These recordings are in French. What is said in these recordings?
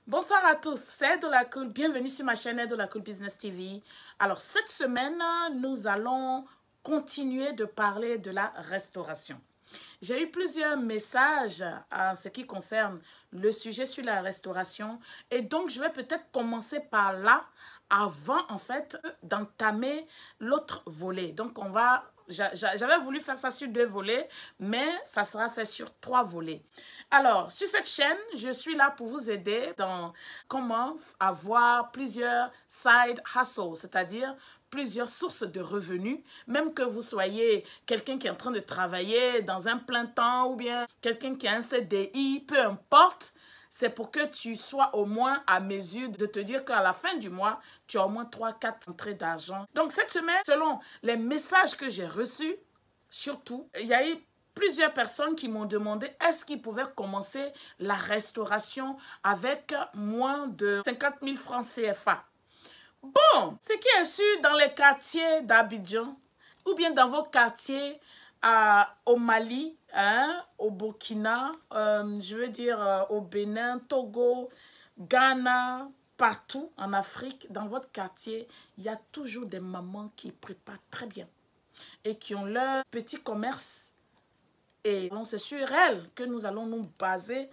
Bonsoir à tous, c'est Edolacool, bienvenue sur ma chaîne Edolacool Business TV. Alors cette semaine, nous allons continuer de parler de la restauration. J'ai eu plusieurs messages en ce qui concerne le sujet sur la restauration et donc je vais peut-être commencer par là avant en fait d'entamer l'autre volet. Donc j'avais voulu faire ça sur 2 volets, mais ça sera fait sur 3 volets. Alors, sur cette chaîne, je suis là pour vous aider dans comment avoir plusieurs side hustles, c'est-à-dire plusieurs sources de revenus, même que vous soyez quelqu'un qui est en train de travailler dans un plein temps ou bien quelqu'un qui a un CDI, peu importe. C'est pour que tu sois au moins à mesure de te dire qu'à la fin du mois, tu as au moins 3-4 entrées d'argent. Donc cette semaine, selon les messages que j'ai reçus, surtout, il y a eu plusieurs personnes qui m'ont demandé est-ce qu'ils pouvaient commencer la restauration avec moins de 50 000 francs CFA. Bon, ce qui est sûr dans les quartiers d'Abidjan ou bien dans vos quartiers au Mali, au Burkina, je veux dire au Bénin, Togo, Ghana, partout en Afrique, dans votre quartier, il y a toujours des mamans qui préparent très bien et qui ont leur petit commerce. Et c'est sur elles que nous allons nous baser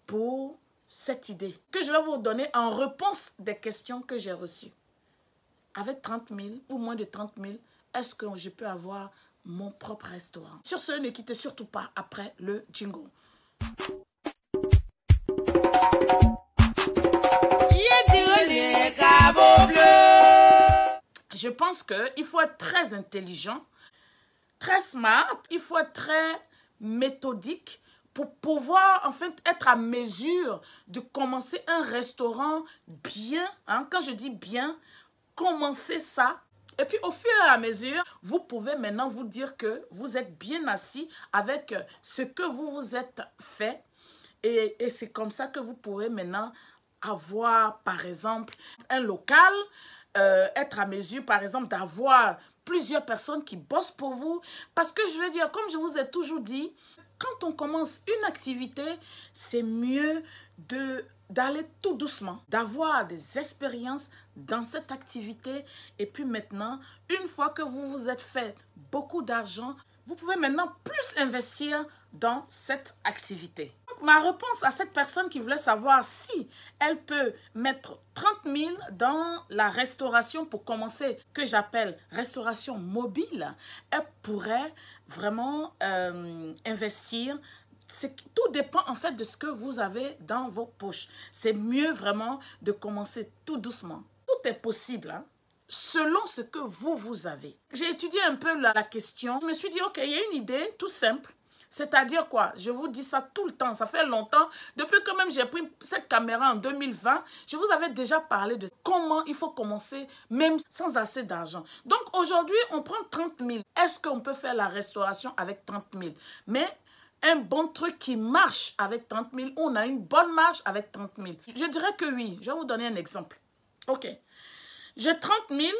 pour cette idée que je vais vous donner en réponse des questions que j'ai reçues. Avec 30 000 ou moins de 30 000, est-ce que je peux avoir mon propre restaurant? Sur ce, ne quittez surtout pas après le jingle. Je pense qu'il faut être très intelligent, très smart, il faut être très méthodique pour pouvoir en fait être à mesure de commencer un restaurant bien. Quand je dis bien, commencez ça. Et puis au fur et à mesure, vous pouvez maintenant vous dire que vous êtes bien assis avec ce que vous vous êtes fait. Et c'est comme ça que vous pourrez maintenant avoir par exemple un local, être à mesure par exemple d'avoir plusieurs personnes qui bossent pour vous. Parce que je veux dire, comme je vous ai toujours dit, quand on commence une activité, c'est mieux d'aller tout doucement, d'avoir des expériences dans cette activité. Et puis maintenant, une fois que vous vous êtes fait beaucoup d'argent, vous pouvez maintenant plus investir dans cette activité. Ma réponse à cette personne qui voulait savoir si elle peut mettre 30 000 dans la restauration pour commencer, que j'appelle restauration mobile, elle pourrait vraiment investir. Tout dépend en fait de ce que vous avez dans vos poches. C'est mieux vraiment de commencer tout doucement. Tout est possible, selon ce que vous avez. J'ai étudié un peu la question. Je me suis dit, ok, il y a une idée tout simple. C'est-à-dire quoi? Je vous dis ça tout le temps, ça fait longtemps. Depuis que même j'ai pris cette caméra en 2020, je vous avais déjà parlé de comment il faut commencer même sans assez d'argent. Donc aujourd'hui, on prend 30 000. Est-ce qu'on peut faire la restauration avec 30 000? Mais un bon truc qui marche avec 30 000, on a une bonne marge avec 30 000. Je dirais que oui. Je vais vous donner un exemple. Ok. J'ai 30 000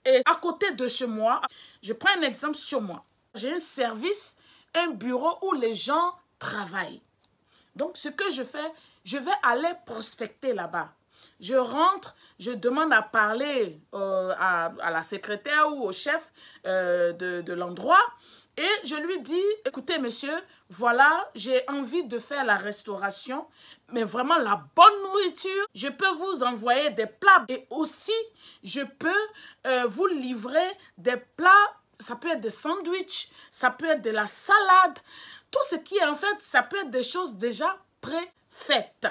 et à côté de chez moi, je prends un exemple sur moi. J'ai un service, un bureau où les gens travaillent. Donc, ce que je fais, je vais aller prospecter là-bas. Je rentre, je demande à parler à la secrétaire ou au chef de l'endroit et je lui dis, écoutez monsieur, voilà, j'ai envie de faire la restauration, mais vraiment la bonne nourriture. Je peux vous envoyer des plats et aussi, je peux vous livrer des plats. Ça peut être des sandwichs, ça peut être de la salade. Tout ce qui est en fait, ça peut être des choses déjà préfaites.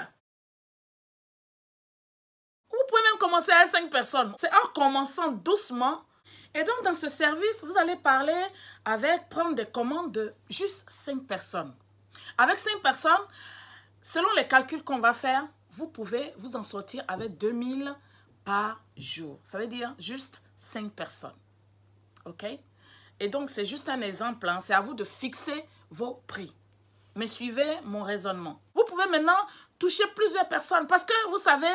Vous pouvez même commencer avec 5 personnes. C'est en commençant doucement. Et donc, dans ce service, vous allez prendre des commandes de juste 5 personnes. Avec 5 personnes, selon les calculs qu'on va faire, vous pouvez vous en sortir avec 2 000 par jour. Ça veut dire juste 5 personnes. OK? Et donc, c'est juste un exemple. C'est à vous de fixer vos prix. Mais suivez mon raisonnement. Vous pouvez maintenant toucher plusieurs personnes. Parce que, vous savez,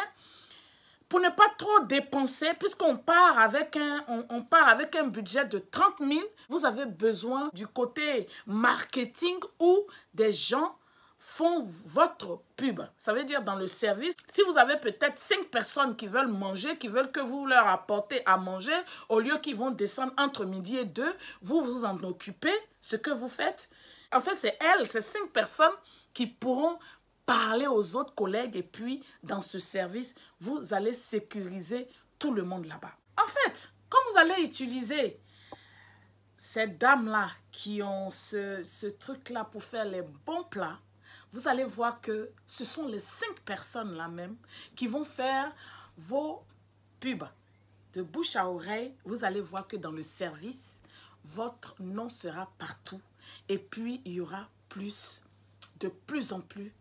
pour ne pas trop dépenser, puisqu'on part avec un budget de 30 000, vous avez besoin du côté marketing où des gens font votre pub. Ça veut dire dans le service, si vous avez peut-être 5 personnes qui veulent manger, qui veulent que vous leur apportez à manger, au lieu qu'ils vont descendre entre midi et 2, vous vous en occupez, ce que vous faites. En fait, c'est elles, ces 5 personnes qui pourront parler aux autres collègues et puis dans ce service, vous allez sécuriser tout le monde là-bas. En fait, quand vous allez utiliser ces dames-là qui ont ce truc-là pour faire les bons plats, vous allez voir que ce sont les 5 personnes-là même qui vont faire vos pubs. De bouche à oreille, vous allez voir que dans le service, votre nom sera partout. Et puis, il y aura de plus en plus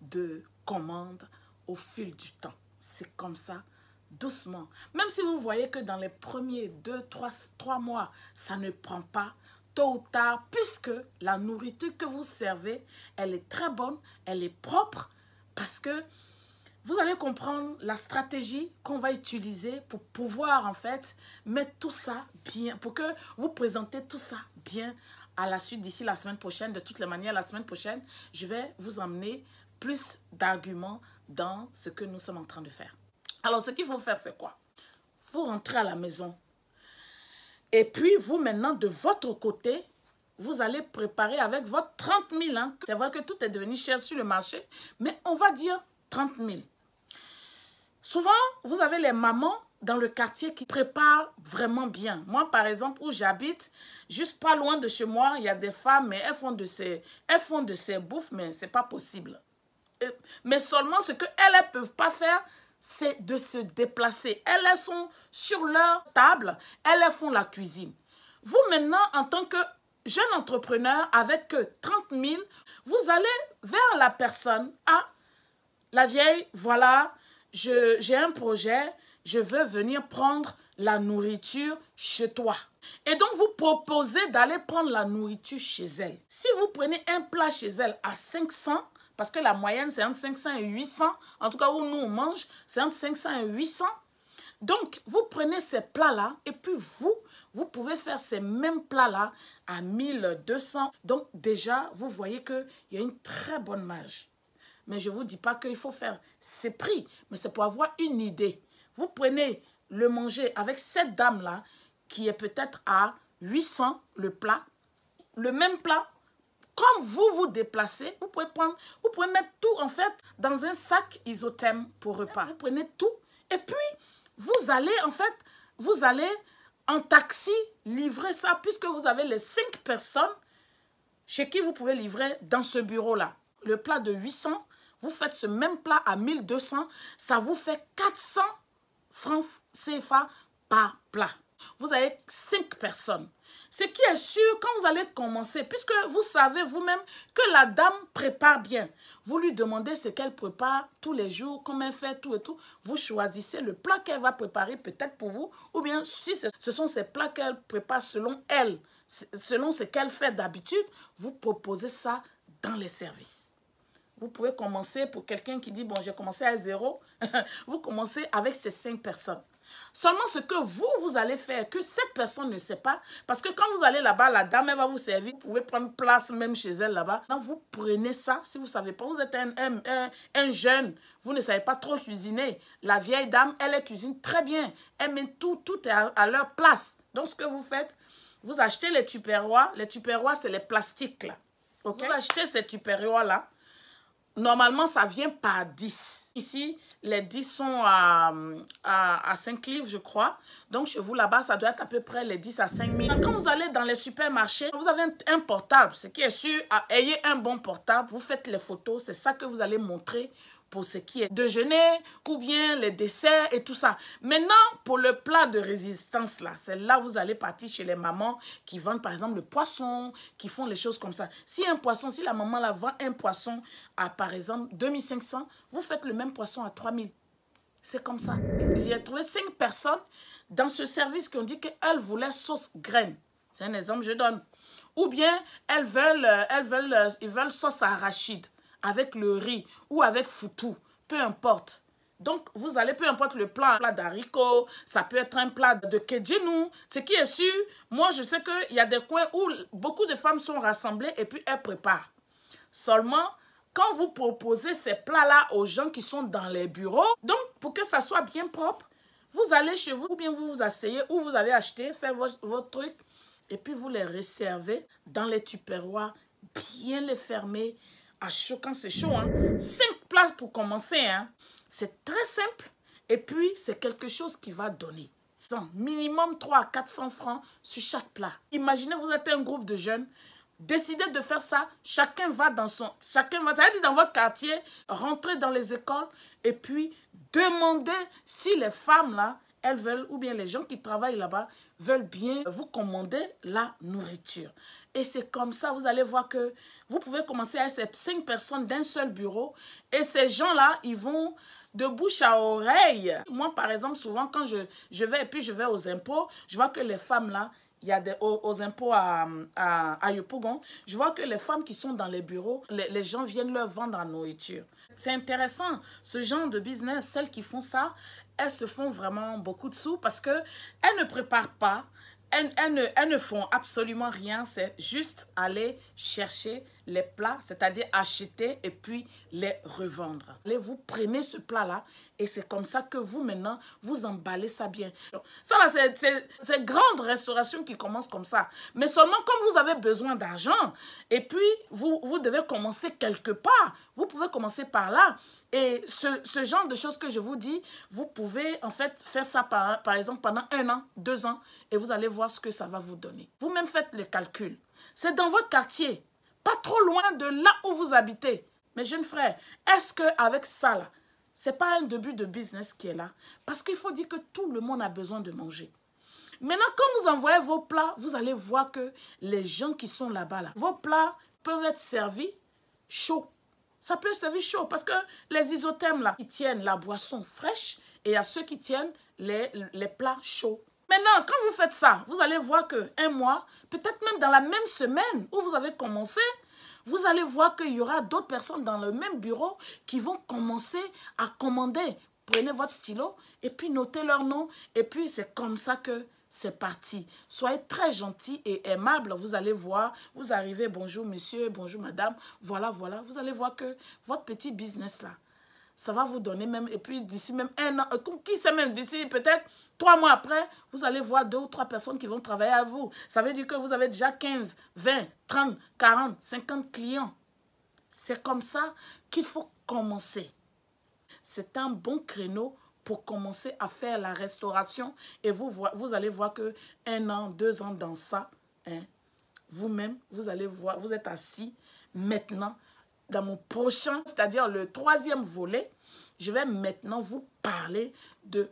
de commandes au fil du temps. C'est comme ça, doucement. Même si vous voyez que dans les premiers 2-3 mois, ça ne prend pas, tôt ou tard, puisque la nourriture que vous servez, elle est très bonne, elle est propre, parce que vous allez comprendre la stratégie qu'on va utiliser pour pouvoir en fait mettre tout ça bien, pour que vous présentez tout ça bien à la suite d'ici la semaine prochaine. De toutes les manières, la semaine prochaine, je vais vous emmener plus d'arguments dans ce que nous sommes en train de faire. Alors, ce qu'il faut faire, c'est quoi? Vous rentrez à la maison. Et puis, vous, maintenant, de votre côté, vous allez préparer avec votre 30 000. Hein. C'est vrai que tout est devenu cher sur le marché, mais on va dire 30 000. Souvent, vous avez les mamans dans le quartier qui préparent vraiment bien. Moi, par exemple, où j'habite, juste pas loin de chez moi, il y a des femmes, mais elles font de ces bouffes, mais c'est pas possible. Mais seulement ce qu'elles ne peuvent pas faire, c'est de se déplacer. Elles sont sur leur table, elles font la cuisine. Vous maintenant, en tant que jeune entrepreneur avec 30 000, vous allez vers la personne. Ah, la vieille, voilà, j'ai un projet, je veux venir prendre la nourriture chez toi. Et donc, vous proposez d'aller prendre la nourriture chez elle. Si vous prenez un plat chez elle à 500, parce que la moyenne, c'est entre 500 et 800. En tout cas, où nous, on mange, c'est entre 500 et 800. Donc, vous prenez ces plats-là et puis vous pouvez faire ces mêmes plats-là à 1200. Donc, déjà, vous voyez qu'il y a une très bonne marge. Mais je ne vous dis pas qu'il faut faire ces prix, mais c'est pour avoir une idée. Vous prenez le manger avec cette dame-là qui est peut-être à 800 le plat, le même plat. Comme vous vous déplacez, vous pouvez mettre tout en fait dans un sac isotherme pour repas. Vous prenez tout et puis vous allez en taxi livrer ça puisque vous avez les 5 personnes chez qui vous pouvez livrer dans ce bureau-là. Le plat de 800, vous faites ce même plat à 1200, ça vous fait 400 francs CFA par plat. Vous avez 5 personnes. Ce qui est sûr, quand vous allez commencer, puisque vous savez vous-même que la dame prépare bien, vous lui demandez ce qu'elle prépare tous les jours, comment elle fait tout et tout. Vous choisissez le plat qu'elle va préparer peut-être pour vous, ou bien si ce sont ces plats qu'elle prépare selon elle, selon ce qu'elle fait d'habitude, vous proposez ça dans les services. Vous pouvez commencer pour quelqu'un qui dit, bon, j'ai commencé à 0, vous commencez avec ces 5 personnes. Seulement ce que vous allez faire, que cette personne ne sait pas, parce que quand vous allez là-bas, la dame, elle va vous servir, vous pouvez prendre place même chez elle là-bas. Quand vous prenez ça, si vous ne savez pas, vous êtes un jeune, vous ne savez pas trop cuisiner. La vieille dame, elle cuisine très bien. Elle met tout est à leur place. Donc ce que vous faites, vous achetez les tupperwares. Les tupperwares, c'est les plastiques là. Okay? Vous achetez ces tupperwares-là. Normalement, ça vient par 10. Ici, les 10 sont à 5 livres, je crois. Donc, chez vous, là-bas, ça doit être à peu près les 10 à 5 000. Quand vous allez dans les supermarchés, vous avez un portable. Ce qui est sûr, ayez un bon portable. Vous faites les photos. C'est ça que vous allez montrer pour ce qui est déjeuner ou bien les desserts et tout ça. Maintenant, pour le plat de résistance, là, c'est là où vous allez partir chez les mamans qui vendent, par exemple, le poisson, qui font les choses comme ça. Si la maman là vend un poisson à, par exemple, 2500, vous faites le même poisson à 3000. C'est comme ça. J'ai trouvé 5 personnes dans ce service qui ont dit qu'elles voulaient sauce graine. C'est un exemple que je donne. Ou bien, ils veulent sauce arachide avec le riz ou avec foutou, peu importe. Donc, vous allez, peu importe le plat, un plat d'haricots, ça peut être un plat de kedjenou. Ce qui est sûr, moi, je sais qu'il y a des coins où beaucoup de femmes sont rassemblées et puis elles préparent. Seulement, quand vous proposez ces plats-là aux gens qui sont dans les bureaux, donc pour que ça soit bien propre, vous allez chez vous ou bien vous vous asseyez ou vous avez acheté, fait votre truc et puis vous les réservez dans les tupperwares, bien les fermer à chaud quand c'est chaud. 5 plats pour commencer. C'est très simple et puis c'est quelque chose qui va donner. Minimum 300 à 400 francs sur chaque plat. Imaginez, vous êtes un groupe de jeunes. Décidez de faire ça, chacun va dans votre quartier, rentrer dans les écoles et puis demander si les femmes là, elles veulent, ou bien les gens qui travaillent là-bas veulent bien vous commander la nourriture. Et c'est comme ça, vous allez voir que vous pouvez commencer à ces 5 personnes d'un seul bureau et ces gens-là, ils vont de bouche à oreille. Moi, par exemple, souvent quand je vais et puis je vais aux impôts, je vois que les femmes là, il y a aux impôts à Yopougon, je vois que les femmes qui sont dans les bureaux, les gens viennent leur vendre la nourriture. C'est intéressant, ce genre de business, celles qui font ça, elles se font vraiment beaucoup de sous parce qu'elles ne préparent pas, elles ne font absolument rien, c'est juste aller chercher les plats, c'est-à-dire acheter et puis les revendre. Allez, vous prenez ce plat-là et c'est comme ça que vous, maintenant, vous emballez ça bien. Ça, là, c'est grande restauration qui commence comme ça. Mais seulement comme vous avez besoin d'argent et puis vous devez commencer quelque part. Vous pouvez commencer par là. Et ce genre de choses que je vous dis, vous pouvez en fait faire ça par exemple pendant 1 an, 2 ans et vous allez voir ce que ça va vous donner. Vous-même faites le calcul. C'est dans votre quartier, pas trop loin de là où vous habitez. Mes jeunes frères, est-ce qu'avec ça, là, ce n'est pas un début de business qui est là? Parce qu'il faut dire que tout le monde a besoin de manger. Maintenant, quand vous envoyez vos plats, vous allez voir que les gens qui sont là-bas, là, vos plats peuvent être servis chauds. Ça peut être servi chaud parce que les isothermes, là, ils tiennent la boisson fraîche et il y a ceux qui tiennent les plats chauds. Maintenant, quand vous faites ça, vous allez voir qu'un mois, peut-être même dans la même semaine où vous avez commencé, vous allez voir qu'il y aura d'autres personnes dans le même bureau qui vont commencer à commander. Prenez votre stylo et puis notez leur nom. Et puis, c'est comme ça que c'est parti. Soyez très gentil et aimable. Vous allez voir, vous arrivez, bonjour monsieur, bonjour madame. Voilà, voilà. Vous allez voir que votre petit business là, ça va vous donner même, et puis d'ici même 1 an, qui sait même, d'ici peut-être 3 mois après, vous allez voir 2 ou 3 personnes qui vont travailler à vous. Ça veut dire que vous avez déjà 15, 20, 30, 40, 50 clients. C'est comme ça qu'il faut commencer. C'est un bon créneau pour commencer à faire la restauration. Et vous allez voir que 1 an, 2 ans dans ça, vous-même, vous allez voir, vous êtes assis maintenant. Dans mon prochain, c'est-à-dire le 3e volet, je vais maintenant vous parler de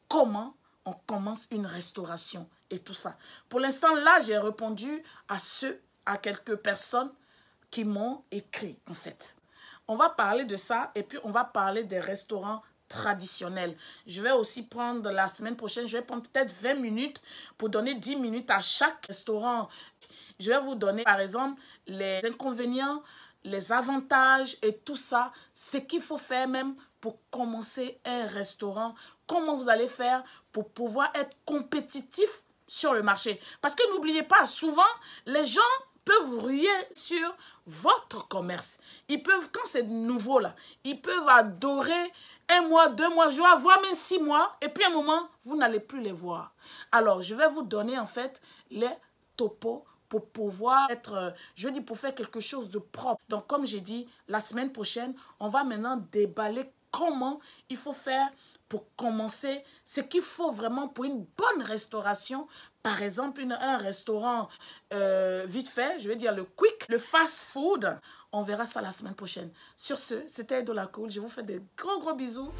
comment on commence une restauration et tout ça. Pour l'instant, là, j'ai répondu à quelques personnes qui m'ont écrit, en fait. On va parler de ça et puis on va parler des restaurants traditionnels. Je vais aussi prendre la semaine prochaine, je vais prendre peut-être 20 minutes pour donner 10 minutes à chaque restaurant. Je vais vous donner, par exemple, les inconvénients, les avantages et tout ça, ce qu'il faut faire même pour commencer un restaurant, comment vous allez faire pour pouvoir être compétitif sur le marché. Parce que n'oubliez pas, souvent, les gens peuvent ruer sur votre commerce. Ils peuvent, quand c'est nouveau là, ils peuvent adorer 1 mois, 2 mois, voire même 6 mois, et puis à un moment, vous n'allez plus les voir. Alors, je vais vous donner en fait les topos pour pouvoir être, je dis pour faire quelque chose de propre. Donc, comme j'ai dit, la semaine prochaine, on va maintenant déballer comment il faut faire pour commencer, ce qu'il faut vraiment pour une bonne restauration. Par exemple, un restaurant vite fait, je vais dire le quick, le fast food. On verra ça la semaine prochaine. Sur ce, c'était Edo La Cool. Je vous fais des gros bisous.